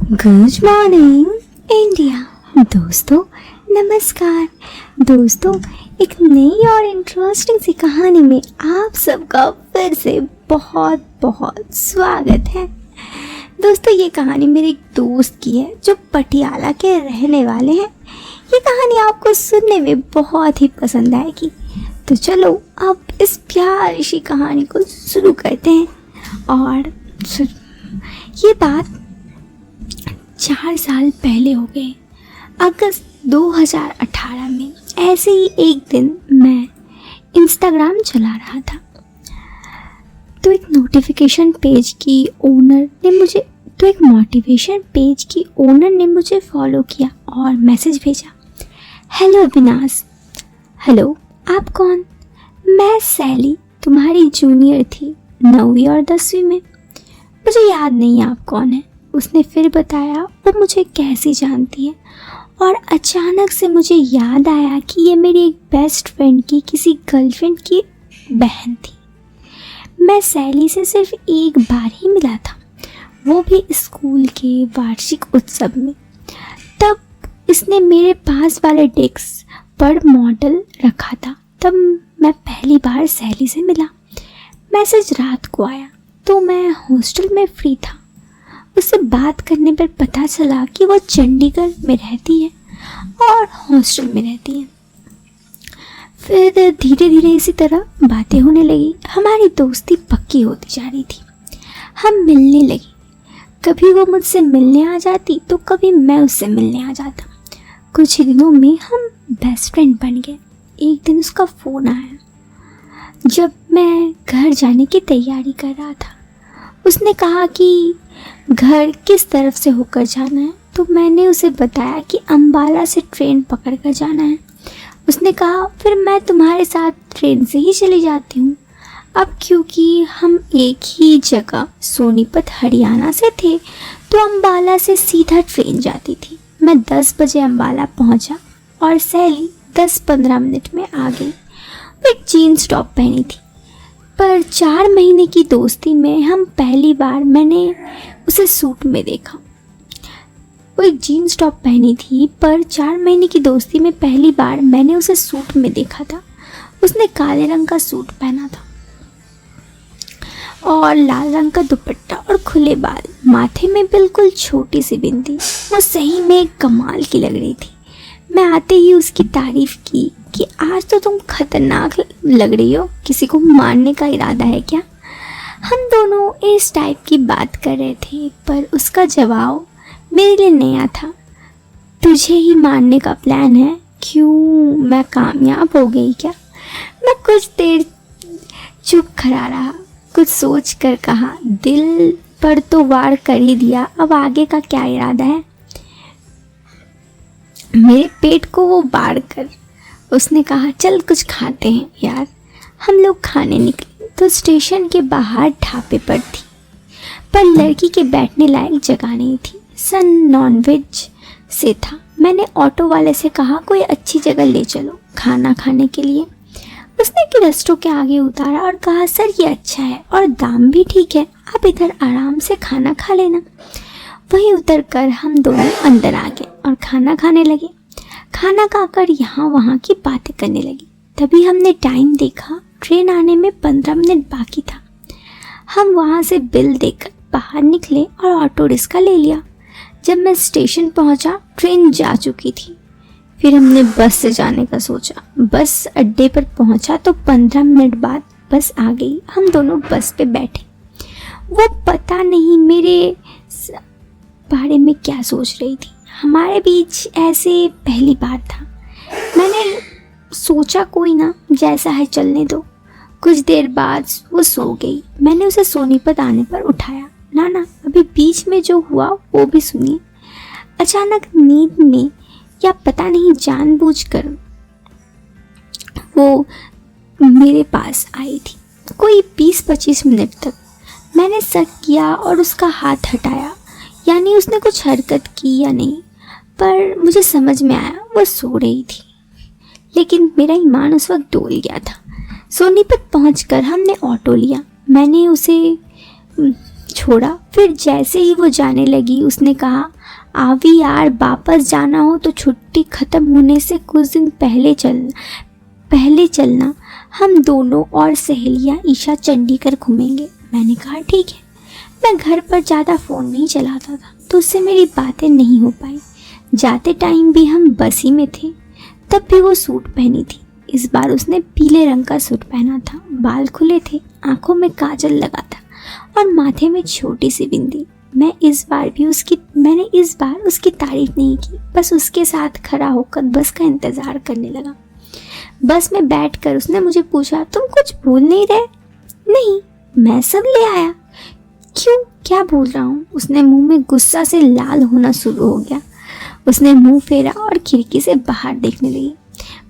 Good morning India. दोस्तों नमस्कार। दोस्तों एक नई और इंटरेस्टिंग सी कहानी में आप सबका फिर से बहुत बहुत स्वागत है। दोस्तों ये कहानी मेरे एक दोस्त की है जो पटियाला के रहने वाले हैं। ये कहानी आपको सुनने में बहुत ही पसंद आएगी, तो चलो अब इस प्यारी सी कहानी को शुरू करते हैं। और ये बात 4 साल पहले हो गए। अगस्त 2018 में ऐसे ही एक दिन मैं इंस्टाग्राम चला रहा था तो एक मोटिवेशन पेज की ओनर ने मुझे फॉलो किया और मैसेज भेजा। हेलो अविनाश। हेलो, आप कौन? मैं सैली, तुम्हारी जूनियर थी 9वीं और 10वीं में। मुझे याद नहीं आप कौन है। उसने फिर बताया वो मुझे कैसी जानती है, और अचानक से मुझे याद आया कि ये मेरी एक बेस्ट फ्रेंड की किसी गर्लफ्रेंड की बहन थी। मैं सैली से सिर्फ एक बार ही मिला था, वो भी स्कूल के वार्षिक उत्सव में। तब इसने मेरे पास वाले डेस्क पर मॉडल रखा था। तब मैं पहली बार सैली से मिला। मैसेज रात को आया तो मैं हॉस्टल में फ्री था। उससे बात करने पर पता चला कि वो चंडीगढ़ में रहती है और हॉस्टल में रहती है। फिर धीरे धीरे इसी तरह बातें होने लगी। हमारी दोस्ती पक्की होती जा रही थी। हम मिलने लगे। कभी वो मुझसे मिलने आ जाती तो कभी मैं उससे मिलने आ जाता। कुछ दिनों में हम बेस्ट फ्रेंड बन गए। एक दिन उसका फ़ोन आया जब मैं घर जाने की तैयारी कर रहा था। उसने कहा कि घर किस तरफ से होकर जाना है, तो मैंने उसे बताया कि अंबाला से ट्रेन पकड़ कर जाना है। उसने कहा फिर मैं तुम्हारे साथ ट्रेन से ही चली जाती हूँ। अब क्योंकि हम एक ही जगह सोनीपत हरियाणा से थे तो अंबाला से सीधा ट्रेन जाती थी। मैं 10 बजे अंबाला पहुँचा और सैली 10-15 मिनट में आ गई। वो एक जीन्स टॉप पहनी थी, पर 4 महीने की दोस्ती में हम पहली बार मैंने उसे सूट में देखा। वो एक जीन्स टॉप पहनी थी, पर 4 महीने की दोस्ती में पहली बार मैंने उसे सूट में देखा था। उसने काले रंग का सूट पहना था और लाल रंग का दुपट्टा और खुले बाल, माथे में बिल्कुल छोटी सी बिंदी। वो सही में कमाल की लग रही थी। मैं आते ही उसकी तारीफ की कि आज तो तुम खतरनाक लग रही हो, किसी को मारने का इरादा है क्या? हम दोनों इस टाइप की बात कर रहे थे, पर उसका जवाब मेरे लिए नया था। तुझे ही मारने का प्लान है? क्यों, मैं कामयाब हो गई क्या? मैं कुछ देर चुप खड़ा रहा। कुछ सोच कर कहा, दिल पर तो वार कर ही दिया, अब आगे का क्या इरादा है? मेरे पेट को वो बाढ़ कर उसने कहा, चल कुछ खाते हैं यार। हम लोग खाने निकले तो स्टेशन के बाहर ढाबे पर थी, पर लड़की के बैठने लायक जगह नहीं थी। सन नॉनवेज से था। मैंने ऑटो वाले से कहा कोई अच्छी जगह ले चलो खाना खाने के लिए। उसने एक रेस्टोरेंट के आगे उतारा और कहा, सर ये अच्छा है और दाम भी ठीक है, आप इधर आराम से खाना खा लेना। वहीं उतर कर हम दोनों अंदर आ गए और खाना खाने लगे। खाना खाकर यहाँ वहाँ की बातें करने लगी। तभी हमने टाइम देखा, ट्रेन आने में 15 मिनट बाकी था। हम वहाँ से बिल देकर बाहर निकले और ऑटो रिक्शा ले लिया। जब मैं स्टेशन पहुँचा ट्रेन जा चुकी थी। फिर हमने बस से जाने का सोचा। बस अड्डे पर पहुँचा तो 15 मिनट बाद बस आ गई। हम दोनों बस पे बैठे। वो पता नहीं मेरे बारे में क्या सोच रही थी। हमारे बीच ऐसे पहली बार था। मैंने सोचा कोई ना, जैसा है चलने दो। कुछ देर बाद वो सो गई। मैंने उसे सोनीपत आने पर उठाया। ना अभी बीच में जो हुआ वो भी सुनिए। अचानक नींद में या पता नहीं जानबूझकर वो मेरे पास आई थी। कोई 20-25 मिनट तक मैंने शक किया और उसका हाथ हटाया, यानी उसने कुछ हरकत की या नहीं, पर मुझे समझ में आया वो सो रही थी। लेकिन मेरा ईमान उस वक्त डोल गया था। सोनीपत पहुंचकर हमने ऑटो लिया। मैंने उसे छोड़ा। फिर जैसे ही वो जाने लगी उसने कहा, आवी यार, वापस जाना हो तो छुट्टी ख़त्म होने से कुछ दिन पहले चलना। हम दोनों और सहेलियाँ ईशा चंडीगढ़ घूमेंगे। मैंने कहा ठीक है। मैं घर पर ज़्यादा फ़ोन नहीं चलाता था तो उससे मेरी बातें नहीं हो पाई। जाते टाइम भी हम बस ही में थे। तब भी वो सूट पहनी थी। इस बार उसने पीले रंग का सूट पहना था। बाल खुले थे, आंखों में काजल लगा था और माथे में छोटी सी बिंदी। मैंने इस बार उसकी तारीफ नहीं की, बस उसके साथ खड़ा होकर बस का इंतज़ार करने लगा। बस में बैठकर उसने मुझे पूछा, तुम कुछ भूल नहीं रहे? नहीं, मैं सब ले आया। क्यों, क्या भूल रहा हूँ? उसने मुंह में गुस्सा से लाल होना शुरू हो गया। उसने मुंह फेरा और खिड़की से बाहर देखने लगी।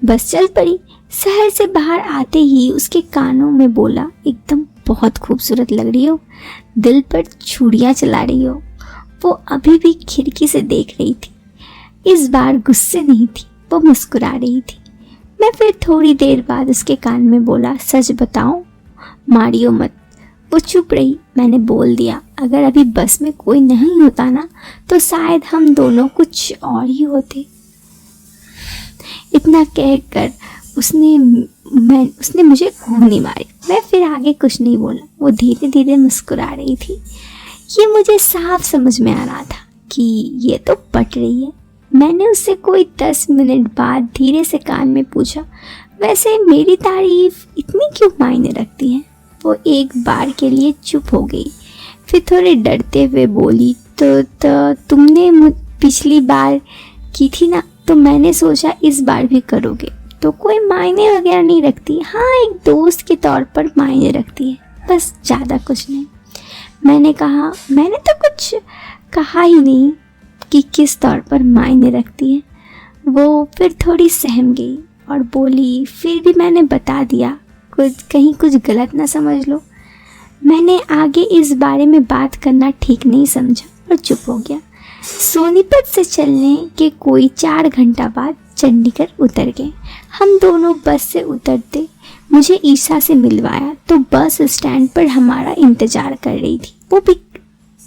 बस चल पड़ी। शहर से बाहर आते ही उसके कानों में बोला, एकदम बहुत खूबसूरत लग रही हो, दिल पर छुरियाँ चला रही हो। वो अभी भी खिड़की से देख रही थी। इस बार गुस्से नहीं थी, वो मुस्कुरा रही थी। मैं फिर थोड़ी देर बाद उसके कान में बोला, सच बताऊं, मारियो मत। वो चुप रही। मैंने बोल दिया, अगर अभी बस में कोई नहीं होता ना तो शायद हम दोनों कुछ और ही होते। इतना कहकर उसने मुझे घूमनी मारी। मैं फिर आगे कुछ नहीं बोला। वो धीरे धीरे मुस्कुरा रही थी। ये मुझे साफ समझ में आ रहा था कि ये तो पट रही है। मैंने उससे कोई 10 मिनट बाद धीरे से कान में पूछा, वैसे मेरी तारीफ इतनी क्यों मायने रखती है? वो एक बार के लिए चुप हो गई। फिर थोड़े डरते हुए बोली, तो तुमने पिछली बार की थी ना, तो मैंने सोचा इस बार भी करोगे, तो कोई मायने वगैरह नहीं रखती। हाँ, एक दोस्त के तौर पर मायने रखती है, बस, ज़्यादा कुछ नहीं। मैंने कहा, मैंने तो कुछ कहा ही नहीं कि किस तौर पर मायने रखती है। वो फिर थोड़ी सहम गई और बोली, फिर भी मैंने बता दिया, कहीं कुछ गलत ना समझ लो। मैंने आगे इस बारे में बात करना ठीक नहीं समझा और चुप हो गया। सोनीपत से चलने के कोई 4 घंटा बाद चंडीगढ़ उतर गए। हम दोनों बस से उतरते मुझे ईशा से मिलवाया तो बस स्टैंड पर हमारा इंतज़ार कर रही थी। वो भी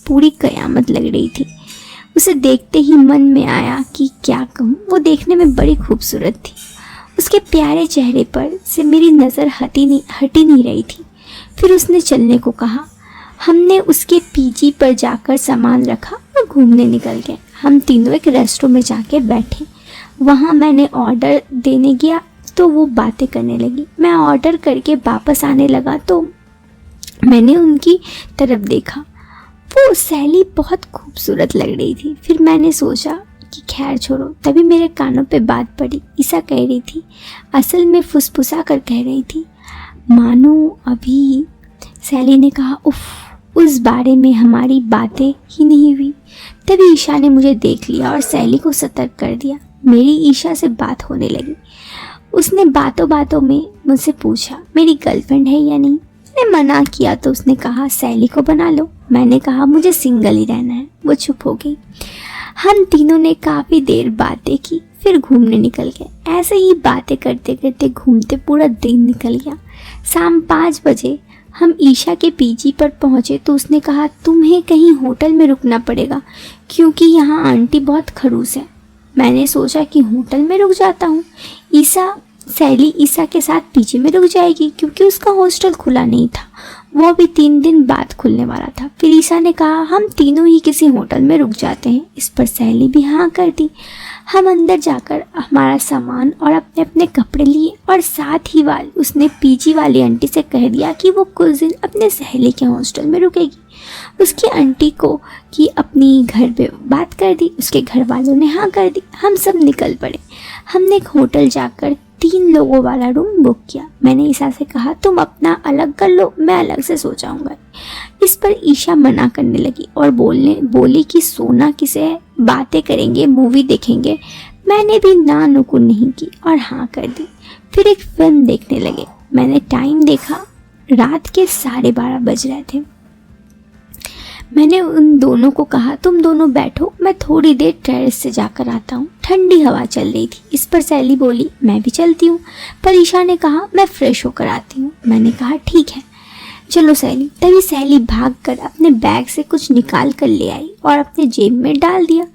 पूरी कयामत लग रही थी। उसे देखते ही मन में आया कि क्या कहूँ, वो देखने में बड़ी खूबसूरत थी। उसके प्यारे चेहरे पर से मेरी नज़र हटी नहीं रही थी। फिर उसने चलने को कहा। हमने उसके पीजी पर जाकर सामान रखा और घूमने निकल गए। हम तीनों एक रेस्टोरेंट में जाके बैठे। वहाँ मैंने ऑर्डर देने गया तो वो बातें करने लगी। मैं ऑर्डर करके वापस आने लगा तो मैंने उनकी तरफ देखा। वो सैली बहुत खूबसूरत लग रही थी। फिर मैंने सोचा कि खैर छोड़ो। तभी मेरे कानों पे बात पड़ी। ईशा कह रही थी, असल में फुसफुसा कर कह रही थी, मानो अभी। सैली ने कहा, उफ, उस बारे में हमारी बातें ही नहीं हुई। तभी ईशा ने मुझे देख लिया और सैली को सतर्क कर दिया। मेरी ईशा से बात होने लगी। उसने बातों बातों में मुझसे पूछा, मेरी गर्लफ्रेंड है या नहीं। मैंने मना किया तो उसने कहा, सैली को बना लो। मैंने कहा, मुझे सिंगल ही रहना है। वो चुप हो गई। हम तीनों ने काफ़ी देर बातें की, फिर घूमने निकल गए। ऐसे ही बातें करते करते घूमते पूरा दिन निकल गया। शाम 5 बजे हम ईशा के पीजी पर पहुँचे तो उसने कहा, तुम्हें कहीं होटल में रुकना पड़ेगा क्योंकि यहाँ आंटी बहुत खड़ूस है। मैंने सोचा कि होटल में रुक जाता हूँ। सैली ईशा के साथ पीजी में रुक जाएगी क्योंकि उसका हॉस्टल खुला नहीं था। वो भी 3 दिन बाद खुलने वाला था। फिर ईशा ने कहा, हम तीनों ही किसी होटल में रुक जाते हैं। इस पर सैली भी हाँ कर दी। हम अंदर जाकर हमारा सामान और अपने अपने कपड़े लिए और साथ ही उसने पीजी वाली आंटी से कह दिया कि वो कुछ दिन अपने सहेली के हॉस्टल में रुकेगी। उसकी आंटी को कि अपनी घर पे बात कर दी। उसके घर वालों ने हाँ कर दी। हम सब निकल पड़े। हमने एक होटल जाकर 3 लोगों वाला रूम बुक किया। मैंने ईशा से कहा, तुम अपना अलग कर लो, मैं अलग से सो जाऊंगा। इस पर ईशा मना करने लगी और बोली कि सोना किसे है, बातें करेंगे, मूवी देखेंगे। मैंने भी ना नुकुर नहीं की और हाँ कर दी। फिर एक फिल्म देखने लगे। मैंने टाइम देखा, रात के 12:30 बज रहे थे। मैंने उन दोनों को कहा, तुम दोनों बैठो, मैं थोड़ी देर टेरेस से जाकर आता हूँ। ठंडी हवा चल रही थी। इस पर सैली बोली, मैं भी चलती हूँ। पर ईशा ने कहा, मैं फ्रेश होकर आती हूँ। मैंने कहा ठीक है। चलो सैली। तभी सैली भागकर अपने बैग से कुछ निकाल कर ले आई और अपने जेब में डाल दिया।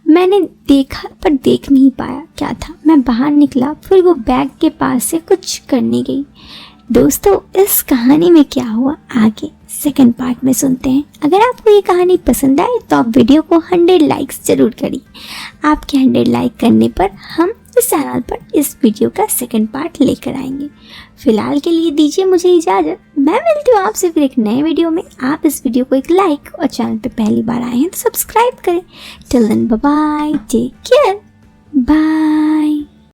मैंने देखा पर देख नहीं पाया क्या था। मैं बाहर निकला, फिर वो बैग के पास से कुछ करने गई। दोस्तों, इस कहानी में क्या हुआ आगे सेकंड पार्ट में सुनते हैं। अगर आपको ये कहानी पसंद आए तो आप वीडियो को 100 लाइक्स जरूर करिए। आपके 100 लाइक करने पर हम इस चैनल पर इस वीडियो का सेकंड पार्ट लेकर आएंगे। फिलहाल के लिए दीजिए मुझे इजाज़त। मैं मिलती हूँ आपसे फिर एक नए वीडियो में। आप इस वीडियो को एक लाइक और चैनल पे पहली बार आए हैं तो सब्सक्राइब करें। Till then bye bye, take care, bye.